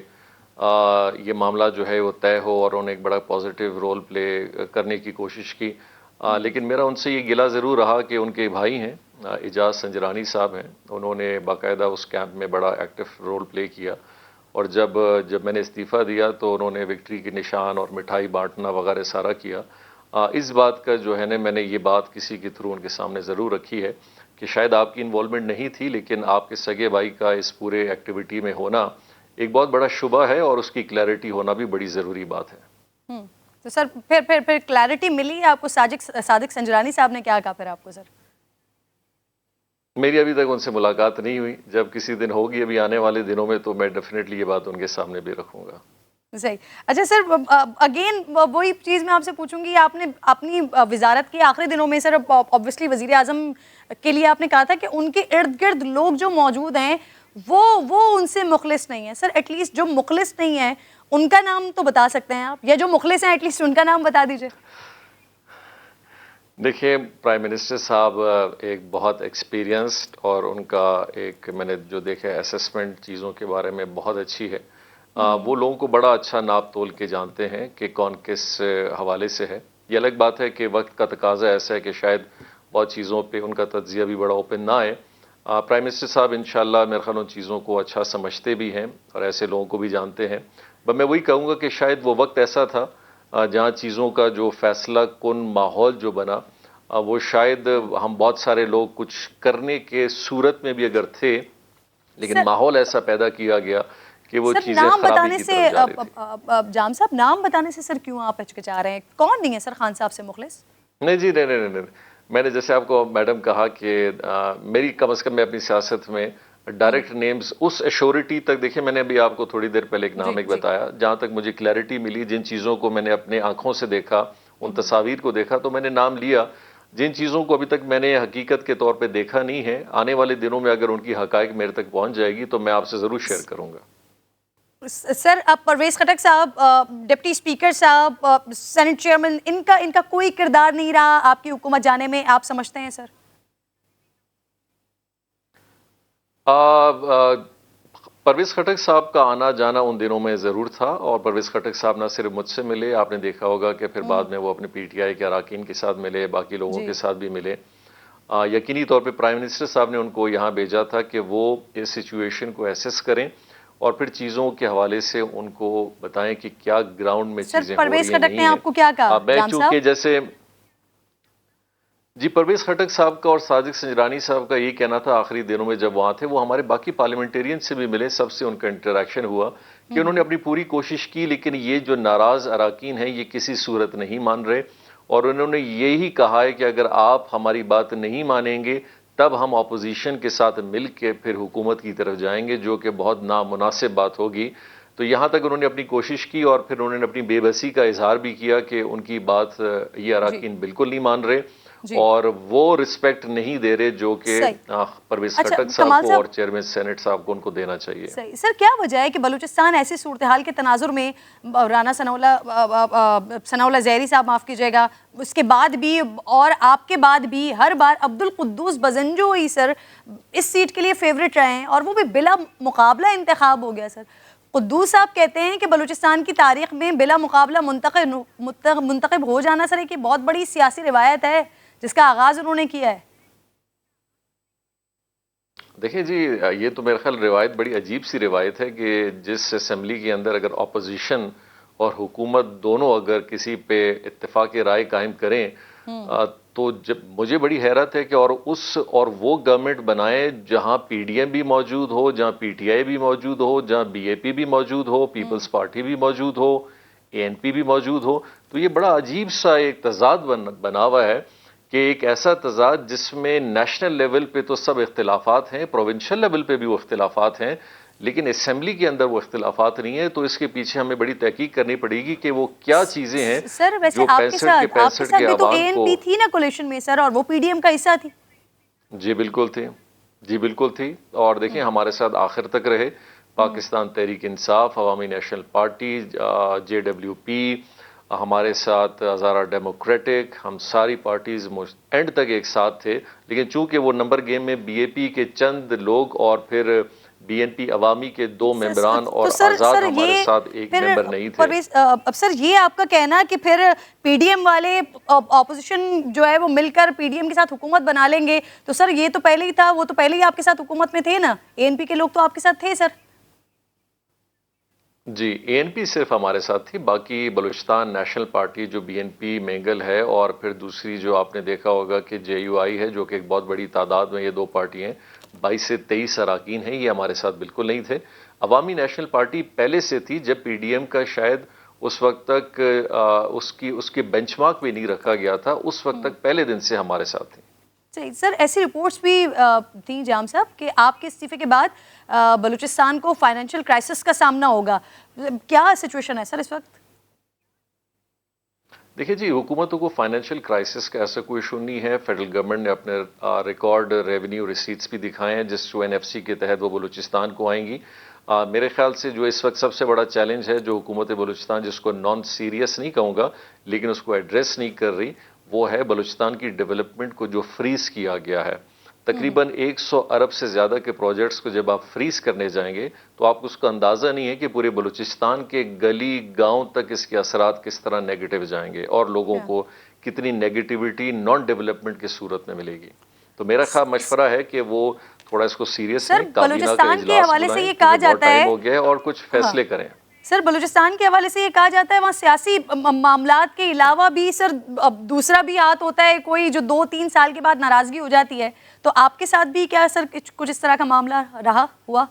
ये मामला जो है वो तय हो और उन्होंने एक बड़ा पॉजिटिव रोल प्ले करने की कोशिश की, लेकिन मेरा उनसे ये गिला ज़रूर रहा कि उनके भाई हैं एजाज संजरानी साहब हैं, उन्होंने बाकायदा उस कैंप में बड़ा एक्टिव रोल प्ले किया और जब मैंने इस्तीफ़ा दिया तो उन्होंने विक्ट्री के निशान और मिठाई बांटना वगैरह सारा किया। इस बात का जो है ना, मैंने ये बात किसी के थ्रू उनके सामने ज़रूर रखी है कि शायद आपकी इन्वॉल्वमेंट नहीं थी, लेकिन आपके सगे भाई का इस पूरे एक्टिविटी में होना एक बहुत बड़ा शुबा है और उसकी क्लैरिटी होना भी बड़ी ज़रूरी बात है। तो सर फिर क्लैरिटी मिली आपको? सादिक संजरानी साहब ने क्या कहा फिर आपको? सर मेरी अभी तक उनसे मुलाकात नहीं हुई, जब किसी दिन होगी अभी आने वाले दिनों में तो मैं डेफिनेटली ये बात उनके सामने भी रखूंगा। सही। अच्छा सर, अगेन वही चीज़ मैं आपसे पूछूंगी, आपने अपनी वजारत के आखिरी दिनों में सर ऑब्वियसली वज़ीर आज़म के लिए आपने कहा था कि उनके इर्द गिर्द लोग जो मौजूद हैं वो उनसे मुखलिस नहीं है। सर एटलीस्ट जो मुखलिस नहीं है उनका नाम तो बता सकते हैं आप, या जो मुखलिस हैं एटलीस्ट उनका नाम बता दीजिए। देखिए, प्राइम मिनिस्टर साहब एक बहुत एक्सपीरियंस्ड और उनका एक मैंने जो देखा असेसमेंट चीज़ों के बारे में बहुत अच्छी है। वो लोगों को बड़ा अच्छा नाप तोल के जानते हैं कि कौन किस हवाले से है। ये अलग बात है कि वक्त का तकाजा ऐसा है कि शायद बहुत चीज़ों पे उनका तज्जिया भी बड़ा ओपन ना आए। प्राइम मिनिस्टर साहब इंशाल्लाह मेरे ख्याल उन चीज़ों को अच्छा समझते भी हैं और ऐसे लोगों को भी जानते हैं। बट मैं वही कहूँगा कि शायद वो वक्त ऐसा था जहाँ चीज़ों का जो फैसला कुन माहौल जो बना, वो शायद हम बहुत सारे लोग कुछ करने के सूरत में भी अगर थे, लेकिन माहौल ऐसा पैदा किया गया कि वो चीज़ें खराबी की तरफ जा रही थी। जाम साहब, नाम बताने से सर क्यों आप हिचकिचा रहे हैं? कौन नहीं है सर खान साहब से मुखलिस? नहीं जी, नहीं। मैंने जैसे आपको मैडम कहा कि मेरी कम से कम मैं अपनी सियासत में डायरेक्ट नेम्स उस एश्योरिटी तक, देखिए मैंने अभी आपको थोड़ी देर पहले एक नाम एक बताया, जहां तक मुझे क्लैरिटी मिली, जिन चीज़ों को मैंने अपने आंखों से देखा, उन तस्वीर को देखा, तो मैंने नाम लिया। जिन चीज़ों को अभी तक मैंने हकीकत के तौर पे देखा नहीं है, आने वाले दिनों में अगर उनकी हकायक मेरे तक पहुंच जाएगी तो मैं आपसे ज़रूर शेयर करूंगा। सर, अब परवेज खटक साहब, डिप्टी स्पीकर साहब, सेनेट चेयरमैन, इनका कोई किरदार नहीं रहा आपकी हुकूमत जाने में, आप समझते हैं सर? परवेज खटक साहब का आना जाना उन दिनों में ज़रूर था, और परवेज खटक साहब ना सिर्फ मुझसे मिले, आपने देखा होगा कि फिर बाद में वो अपने पीटीआई के अराकीन के साथ मिले, बाकी लोगों के साथ भी मिले। यकीनी तौर पे प्राइम मिनिस्टर साहब ने उनको यहाँ भेजा था कि वो इस सिचुएशन को एसेस करें और फिर चीज़ों के हवाले से उनको बताएं कि क्या ग्राउंड में चीज़ें हो रही हैं। परवेज खटक ने आपको क्या कहा? मैं चूंकि जैसे जी, परवेज खटक साहब का और सादिक संजरानी साहब का यही कहना था आखिरी दिनों में जब वहाँ थे, वो हमारे बाकी पार्लियामेंटेरियन से भी मिले, सबसे उनका इंटरेक्शन हुआ कि उन्होंने अपनी पूरी कोशिश की, लेकिन ये जो नाराज़ अराकीन हैं ये किसी सूरत नहीं मान रहे, और उन्होंने यही कहा है कि अगर आप हमारी बात नहीं मानेंगे तब हम अपोजिशन के साथ मिल के फिर हुकूमत की तरफ जाएंगे, जो कि बहुत नामुनासिब बात होगी। तो यहाँ तक उन्होंने अपनी कोशिश की और फिर उन्होंने अपनी बेबसी का इजहार भी किया कि उनकी बात ये अराकीन बिल्कुल नहीं मान रहे और वो रिस्पेक्ट नहीं दे रहे जो कि परवेज खटक साहब को और चेयरमैन सेनेट साहब को उनको देना चाहिए। सही सर, क्या वजह है कि बलूचिस्तान ऐसी सूरत हाल के तनाजुर में राना सनाउल्लाह ज़हरी साहब, माफ़ कीजिएगा, उसके बाद भी और आपके बाद भी हर बार अब्दुल कुद्दूस बजंजो ही सर इस सीट के लिए फेवरेट रहे हैं और वो भी बिला मुकाबला इंतखाब हो गया। सर कुद्दूस साहब कहते हैं कि बलूचिस्तान की तारीख में बिला मुकाबला मुंतखब हो जाना सर एक बहुत बड़ी सियासी रिवायत है जिसका आगाज उन्होंने किया है। देखिए जी, ये तो मेरे ख्याल रिवायत बड़ी अजीब सी रिवायत है कि जिस असेंबली के अंदर अगर अपोजिशन और हुकूमत दोनों अगर किसी पे इत्तेफाक राय कायम करें तो जब मुझे बड़ी हैरत है कि और वो गवर्नमेंट बनाए जहां पीडीएम भी मौजूद हो, जहां पीटीआई भी मौजूद हो, जहां बीएपी भी मौजूद हो, पीपल्स पार्टी भी मौजूद हो, एएनपी भी मौजूद हो। तो ये बड़ा अजीब सा एक तजाद बना हुआ है कि एक ऐसा तजाद जिसमें नेशनल लेवल पे तो सब इख्तिलाफात हैं, प्रोविंशियल लेवल पे भी वो इख्तिलाफात हैं, लेकिन असेंबली के अंदर वो इख्तिलाफात नहीं है। तो इसके पीछे हमें बड़ी तहकीक करनी पड़ेगी कि वो क्या चीजें हैं। सर वैसे आपके साथ भी तो एएनपी थी ना कोलिशन में सर, और वो पीडीएम का हिस्सा थी। जी बिल्कुल थी, जी बिल्कुल थी। और देखिए हमारे साथ आखिर तक रहे पाकिस्तान तहरीक इंसाफ, अवामी नेशनल पार्टी, JWP, हमारे साथ हज़ारा डेमोक्रेटिक, हम सारी पार्टीज एंड तक एक साथ थे। लेकिन चूंकि वो नंबर गेम में बीएपी के चंद लोग और फिर बीएनपी अवामी के 2 मेंबरान और आजाद हमारे साथ एक मेंबर नहीं थे। अब सर ये आपका कहना कि फिर पीडीएम वाले ऑपोजिशन जो है वो मिलकर पीडीएम के साथ हुकूमत बना लेंगे, तो सर ये तो पहले ही था, वो तो पहले ही आपके साथ हुकूमत में थे ना, एएनपी के लोग तो आपके साथ थे सर। जी, एएनपी सिर्फ हमारे साथ थी, बाकी बलूचिस्तान नेशनल पार्टी जो बीएनपी मेंगल है और फिर दूसरी जो आपने देखा होगा कि JUI है, जो कि एक बहुत बड़ी तादाद में ये 2 पार्टी हैं, 22 से 23 अराकीन हैं, ये हमारे साथ बिल्कुल नहीं थे। अवामी नेशनल पार्टी पहले से थी, जब पीडीएम का शायद उस वक्त तक उसकी बेंचमार्क भी नहीं रखा गया था, उस वक्त तक पहले दिन से हमारे साथ थी। सही सर, ऐसी रिपोर्ट्स भी थी जाम साहब कि आपके इस्तीफे के बाद बलूचिस्तान को फाइनेंशियल क्राइसिस का सामना होगा। क्या सिचुएशन है सर इस वक्त? देखिए जी, हुकूमतों को फाइनेंशियल क्राइसिस का ऐसा कोई इशू नहीं है। फेडरल गवर्नमेंट ने अपने रिकॉर्ड रेवेन्यू रिसीट्स भी दिखाए हैं जिस UNFC के तहत वो बलूचिस्तान को आएंगी। मेरे ख्याल से जो इस वक्त सबसे बड़ा चैलेंज है जो हुकूमत बलूचिस्तान, जिसको नॉन सीरियस नहीं कहूँगा लेकिन उसको एड्रेस नहीं कर रही, वो है बलूचिस्तान की डेवलपमेंट को जो फ्रीज किया गया है। तकरीबन 100 अरब से ज़्यादा के प्रोजेक्ट्स को जब आप फ्रीज करने जाएंगे तो आपको उसका अंदाज़ा नहीं है कि पूरे बलूचिस्तान के गली गांव तक इसके असरात किस तरह नेगेटिव जाएंगे और लोगों को कितनी नेगेटिविटी नॉन डेवलपमेंट की सूरत में मिलेगी। तो मेरा खास मशवरा है कि वो थोड़ा इसको सीरियस सर, बलूचिस्तान के हवाले से ये कहा जाता है हो गया और कुछ फैसले करें। सर, बलूचिस्तान के हवाले से ये कहा जाता है वहाँ सियासी मामलात के अलावा भी सर अब दूसरा भी हाथ होता है, कोई जो 2-3 साल के बाद नाराजगी हो जाती है। तो आपके साथ भी क्या सर कुछ इस तरह का मामला रहा हुआ?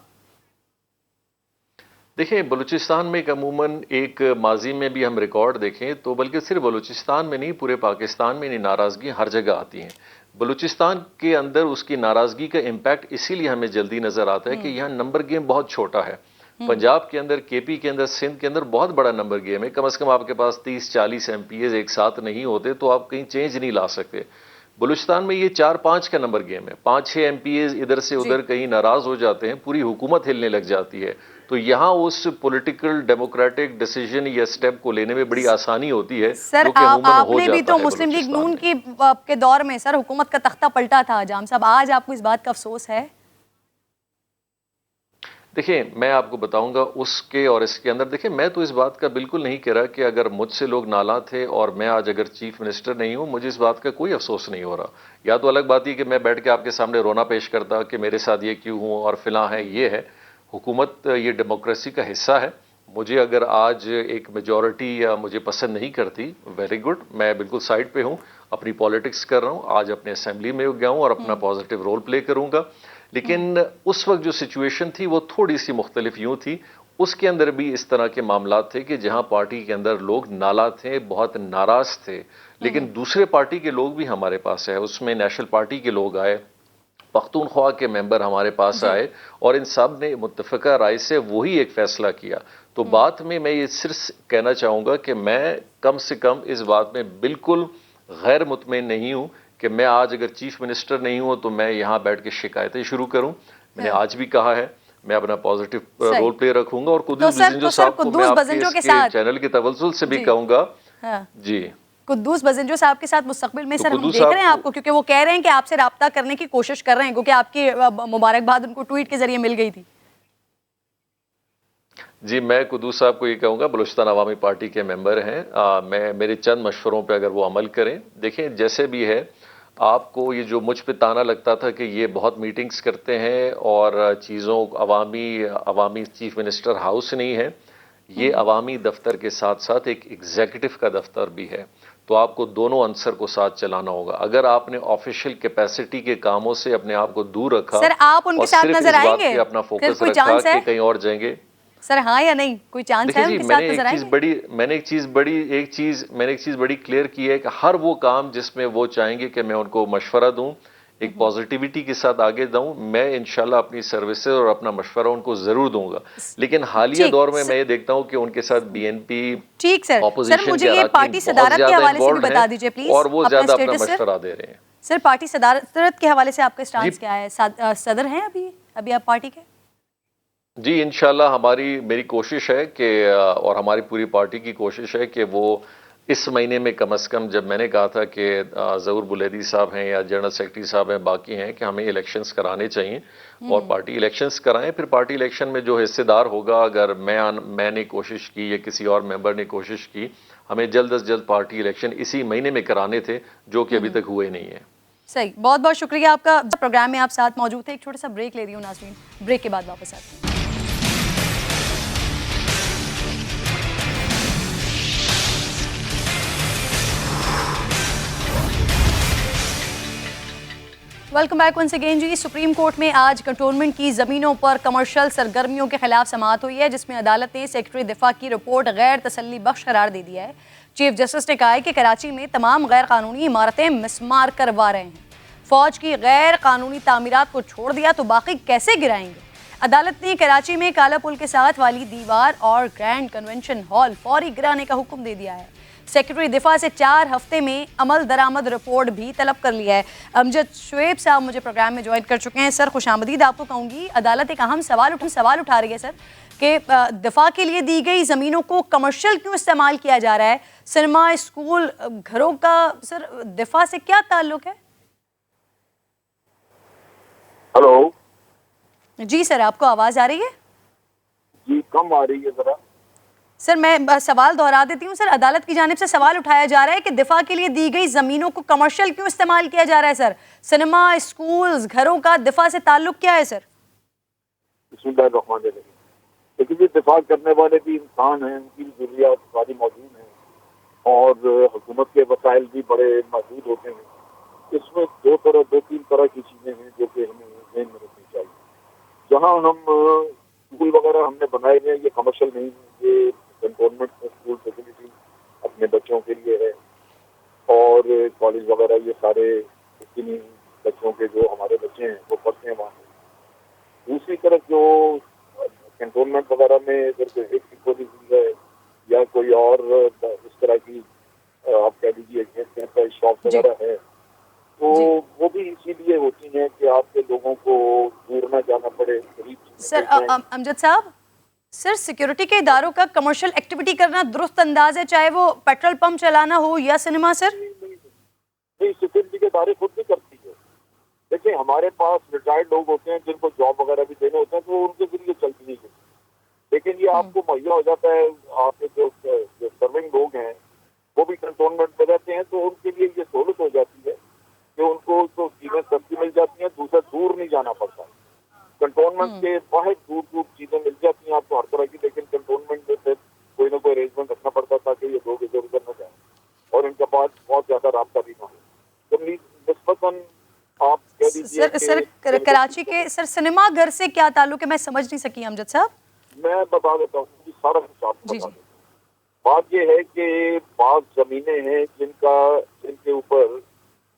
देखिए, बलूचिस्तान में एक अमूमन एक माजी में भी हम रिकॉर्ड देखें तो बल्कि सिर्फ बलूचिस्तान में नहीं, पूरे पाकिस्तान में नाराज़गी हर जगह आती हैं। बलूचिस्तान के अंदर उसकी नाराज़गी का इम्पैक्ट इसीलिए हमें जल्दी नज़र आता है कि यहाँ नंबर गेम बहुत छोटा है। पंजाब के अंदर, केपी के अंदर, सिंध के अंदर बहुत बड़ा नंबर गेम है। कम से कम आपके पास 30-40 MPs एक साथ नहीं होते तो आप कहीं चेंज नहीं ला सकते। बलूचिस्तान में ये 4-5 का नंबर गेम है। 5-6 MPs इधर से उधर कहीं नाराज हो जाते हैं, पूरी हुकूमत हिलने लग जाती है। तो यहाँ उस पॉलिटिकल डेमोक्रेटिक डिसीजन या स्टेप को लेने में बड़ी आसानी होती है। सर, आपने भी तो मुस्लिम लीग नून के दौर में सर हुकूमत का तख्ता पलटा था जाम साहब, आज आपको इस बात का अफसोस है? देखिए, मैं आपको बताऊंगा उसके और इसके अंदर। देखिए, मैं तो इस बात का बिल्कुल नहीं कह रहा कि अगर मुझसे लोग नाला थे और मैं आज अगर चीफ मिनिस्टर नहीं हूं, मुझे इस बात का कोई अफसोस नहीं हो रहा। या तो अलग बात ही कि मैं बैठ के आपके सामने रोना पेश करता कि मेरे साथ ये क्यों हुआ और फिलहाल है, ये है। हुकूमत ये डेमोक्रेसी का हिस्सा है। मुझे अगर आज एक मेजॉरिटी या मुझे पसंद नहीं करती, वेरी गुड, मैं बिल्कुल साइड पे हूँ, अपनी पॉलिटिक्स कर रहा हूँ, आज अपने असेंबली में गया हूँ और अपना पॉजिटिव रोल प्ले करूँगा। लेकिन उस वक्त जो सिचुएशन थी वो थोड़ी सी मुख्तलिफ यूं थी। उसके अंदर भी इस तरह के मामला थे कि जहां पार्टी के अंदर लोग नाला थे, बहुत नाराज थे, लेकिन दूसरे पार्टी के लोग भी हमारे पास है। उसमें नेशनल पार्टी के लोग आए, पख्तूनख्वा के मेंबर हमारे पास आए और इन सब ने मुत्तफ़िका राय से वही एक फैसला किया। तो बात में मैं ये सिर्फ कहना चाहूँगा कि मैं कम से कम इस बात में बिल्कुल गैर मुतमईन नहीं हूँ कि मैं आज अगर चीफ मिनिस्टर नहीं हूँ तो मैं यहाँ बैठ के शिकायतें शुरू करूँ। मैंने आज भी कहा है मैं अपना पॉजिटिव रोल प्ले रखूंगा और कुद्दूस बजिंजो साहब को मैं आपके चैनल के तवज्जुल से भी कहूँगा। जी, कुद्दूस बजिंजो साहब के साथ मुस्तकबिल में सर हम देख रहे हैं आपको, क्योंकि वो कह रहे हैं कि आपसे राब्ता करने की कोशिश कर रहे हैं क्योंकि आपकी मुबारकबाद उनको ट्वीट के जरिए मिल गई थी। जी, मैं कुद्दूस साहब को ये कहूँगा, बलूचिस्तान अवामी पार्टी के मेंबर हैं, मैं मेरे चंद मशवरों पे अगर वो अमल करें। देखें, जैसे भी है, आपको ये जो मुझ पे ताना लगता था कि ये बहुत मीटिंग्स करते हैं और चीज़ों अवामी चीफ मिनिस्टर हाउस नहीं है, ये अवामी दफ्तर के साथ साथ एक एग्जीक्यूटिव का दफ्तर भी है। तो आपको दोनों अंसर को साथ चलाना होगा। अगर आपने ऑफिशियल कैपेसिटी के कामों से अपने आप को दूर रखा सर, आप उनके साथ नजर आएंगे, अपना फोकस रखा कि कहीं और जाएंगे सर, हाँ या नहीं, कोई चांस है उनके साथ नजर आएंगे? मैंने एक चीज बड़ी क्लियर की है कि हर वो काम जिसमें वो चाहेंगे कि मैं उनको मशवरा दूं, एक पॉजिटिविटी के साथ आगे दूं, मैं इंशाल्लाह अपनी सर्विसेज और अपना मशवरा उनको जरूर दूंगा। लेकिन हालिया दौर में मैं ये देखता हूं कि उनके साथ बीएनपी, ठीक सर, मुझे ये पार्टी सदारत के हवाले से भी बता दीजिए प्लीज, और वो ज्यादा अपना मशवरा दे रहे हैं। सर, पार्टी सदारत के हवाले से आपका स्टांस क्या है? सदर हैं अभी आप पार्टी के? जी, इंशाल्लाह मेरी कोशिश है कि और हमारी पूरी पार्टी की कोशिश है कि वो इस महीने में कम से कम, जब मैंने कहा था कि ज़हूर बुलैदी साहब हैं या जनरल सेक्रेटरी साहब हैं, बाकी हैं, कि हमें इलेक्शंस कराने चाहिए और पार्टी इलेक्शंस कराएं। फिर पार्टी इलेक्शन में जो हिस्सेदार होगा, अगर मैंने कोशिश की या किसी और मेंबर ने कोशिश की, हमें जल्द अज जल्द पार्टी इलेक्शन इसी महीने में कराने थे, जो कि अभी तक हुए नहीं है। सही, बहुत बहुत शुक्रिया आपका। प्रोग्राम में आप साथ मौजूद थे। एक छोटा सा ब्रेक ले रही हूँ नाज़रीन, ब्रेक के बाद वापस आते हैं। वेलकम बैक वंस अगेन जी। सुप्रीम कोर्ट में आज कंटोनमेंट की ज़मीनों पर कमर्शियल सरगर्मियों के खिलाफ समाअत हुई है, जिसमें अदालत ने सेक्रेटरी दिफा की रिपोर्ट गैर तसल्ली बख्श करार दे दिया है। चीफ जस्टिस ने कहा है कि कराची में तमाम गैर कानूनी इमारतें मिसमार करवा रहे हैं। फौज की गैर कानूनी तामीरात को छोड़ दिया तो बाकी कैसे गिराएंगे? अदालत ने कराची में काला पुल के साथ वाली दीवार और ग्रैंड कन्वेंशन हॉल फौरी गिराने का हुक्म दे दिया है। सेक्रेटरी दिफा से 4 हफ्ते में अमल दरामद रिपोर्ट भी तलब कर लिया है। अमजद शुएब साहब मुझे प्रोग्राम में ज्वाइन कर चुके हैं। सर, खुशामदीद आपको कहूँगी। अदालत एक अहम सवाल उठा रही है सर कि दिफा के लिए दी गई ज़मीनों को कमर्शियल क्यों इस्तेमाल किया जा रहा है? सिनेमा, स्कूल, घरों का सर दिफा से क्या ताल्लुक है? हेलो जी सर, आपको आवाज़ आ रही है? जी कम आ रही है ज़रा। सर मैं सवाल दोहरा देती हूँ। सर, अदालत की जानिब से सवाल उठाया जा रहा है कि दिफा के लिए दी गई ज़मीनों को कमर्शियल क्यों इस्तेमाल किया जा रहा है सर? सिनेमा, स्कूल्स, घरों का दिफा से ताल्लुक क्या है सर? बिस्मिल्लाहिर्रहमानिर्रहीम। लेकिन ये दिफा करने वाले भी इंसान हैं, उनकी भी ज़रूरियात सारी मौजूद हैं और हुकूमत के वसाइल भी बड़े महदूद होते हैं। इसमें दो तीन तरह की चीज़ें हैं जो कि हमें ध्यान में रखनी चाहिए। जहाँ हम स्कूल वगैरह हमने बनाए हुए हैं, ये कमर्शियल नहीं है, ये गवर्नमेंट स्कूल फैसिलिटी अपने बच्चों के लिए है और कॉलेज वगैरह ये सारे इतनी बच्चों के जो हमारे बच्चे हैं वो पढ़ते हैं वहाँ। दूसरी तरफ जो कैंटोनमेंट वगैरह में अगर कोई एक पॉलिसी है या कोई और इस तरह की आप कह लीजिए शॉप वगैरह है, तो वो भी इसीलिए होती हैं कि आपके लोगों को दूर ना जाना पड़े। सर अमजद साहब, सर सिक्योरिटी के इदारों का कमर्शियल एक्टिविटी करना दुरुस्त अंदाज है, चाहे वो पेट्रोल पंप चलाना हो या सिनेमा? सर नहीं, सिक्योरिटी के इदारे खुद भी करती है। देखिए हमारे पास रिटायर्ड लोग होते हैं जिनको जॉब वगैरह भी देने होते हैं, तो उनके जरिए चलती है। लेकिन ये आपको मुहैया हो जाता है, आपके जो सर्विंग लोग हैं वो भी कंटोनमेंट में रहते हैं, तो उनके लिए ये सहूलत हो जाती है कि उनको तो चीजें सब्जी मिल जाती हैं, दूसरा दूर नहीं जाना पड़ता। कंटोनमेंट के बाहर दूर दूर चीजें मिल जाती हैं आपको हर तरह की, लेकिन कंटोनमेंट में फिर कोई ना कोई अरेंजमेंट रखना पड़ता ताकि ये लोग इधर उधर न जाए और इनके पास बहुत ज्यादा रास्ता भी ना हो। तो निस्बतन आप कह दीजिए सर कराची के सर सिनेमा घर से क्या ताल्लुक है, मैं समझ नहीं सकी अमजद साहब। मैं बता देता हूँ सारा हिसाब बता देता हूँ। बात यह है कि बाग जमीनें हैं जिनके ऊपर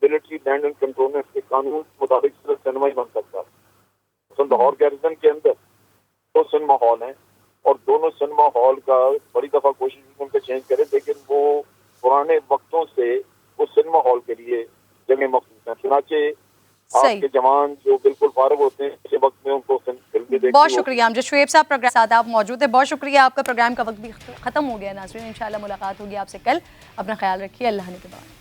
मिलिट्री लैंड एंड कंट्रोलमेंट के कानून मुताबिक सिर्फ सिनेमा ही बन सकता है। लाहौर गैरिजन के अंदर दो सिनेमा हॉल हैं और दोनों सिनेमा हॉल का बड़ी दफा कोशिश उनके चेंज करें, लेकिन वो पुराने वक्तों से वो सिनेमा हॉल के लिए जगह मखसूस है। चुनाचे आपके जवान जो बिल्कुल फारग होते हैं इस वक्त में उनको फिल्में देखते हैं। बहुत शुक्रिया अमजद शुएब साहब, प्रोग्राम साथ आप मौजूद है। बहुत शुक्रिया, आपका प्रोग्राम का वक्त भी खत्म हो गया। नाज़रीन इंशाल्लाह मुलाकात होगी आपसे कल। अपना ख्याल रखिए, अल्लाह ने के बाद।